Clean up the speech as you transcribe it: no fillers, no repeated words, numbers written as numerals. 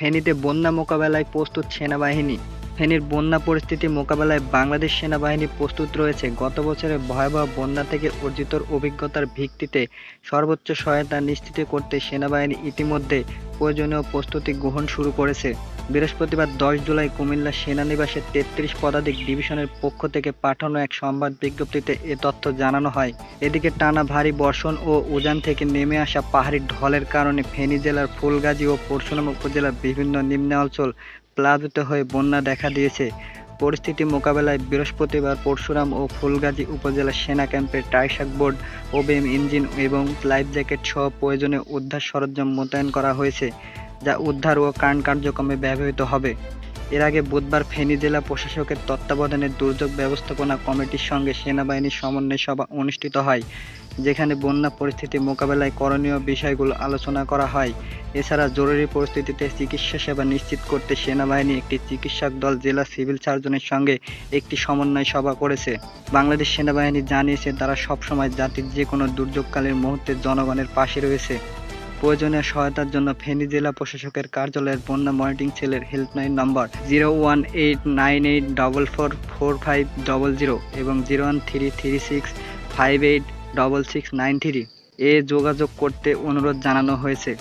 ফেনীতে বন্যা মোকাবেলায় প্রস্তুত সেনাবাহিনী। ফেনীর বন্যা পরিস্থিতি মোকাবেলায় বাংলাদেশ সেনাবাহিনী প্রস্তুত রয়েছে। গত বছরের ভয়াবহ বন্যা থেকে অর্জিত অভিজ্ঞতার ভিত্তিতে সর্বোচ্চ সহায়তা নিশ্চিত করতে সেনাবাহিনী ইতিমধ্যে প্রয়োজনীয় প্রস্তুতি গ্রহণ শুরু করেছে। বৃহস্পতিবার ১০ জুলাই কুমিল্লা সেনানিবাসে ৩৩ পদাতিক ডিভিশনের পক্ষ থেকে পাঠানো এক সংবাদ বিজ্ঞপ্তিতে এ তথ্য জানানো হয়। এদিকে টানা ভারী বর্ষণ ও উজান থেকে নেমে আসা পাহাড়ি ঢলের কারণে ফেনী জেলার ফুলগাজী ও পরশুরাম উপজেলার বিভিন্ন নিম্নাঞ্চল প্লাবিত হয়ে বন্যা দেখা দিয়েছে। পরিস্থিতি মোকাবেলায় বৃহস্পতিবার পরশুরাম ও ফুলগাজী উপজেলা সেনা ক্যাম্পে ট্রাইসাক বোর্ড, ওবিএম ইঞ্জিন এবং লাইফ জ্যাকেট সহ প্রয়োজনীয় উদ্ধার সরঞ্জাম মোতায়েন করা হয়েছে, যা উদ্ধার ও ত্রাণ কার্যক্রমে ব্যবহৃত হবে। এর আগে বুধবার ফেনী জেলা প্রশাসকের তত্ত্বাবধানে দুর্যোগ ব্যবস্থাপনা কমিটির সঙ্গে সেনাবাহিনীর সমন্বয় সভা অনুষ্ঠিত হয়, যেখানে বন্যা পরিস্থিতি মোকাবেলায় করণীয় বিষয়গুলো আলোচনা করা হয়। এছাড়া জরুরি পরিস্থিতিতে চিকিৎসা সেবা নিশ্চিত করতে সেনাবাহিনী একটি চিকিৎসক দল জেলা সিভিল সার্জনের সঙ্গে একটি সমন্বয় সভা করেছে। বাংলাদেশ সেনাবাহিনী জানিয়েছে তারা সবসময় জাতির যে কোনো দুর্যোগকালীন মুহূর্তে জনগণের পাশে রয়েছে। প্রয়োজনীয় সহায়তার জন্য ফেনী জেলা প্রশাসকের কার্যালয়ের বন্যা মনিটরিং সেলের হেল্পলাইন নম্বর 01894444500 এবং 01336586693 এ যোগাযোগ করতে অনুরোধ জানানো হয়েছে।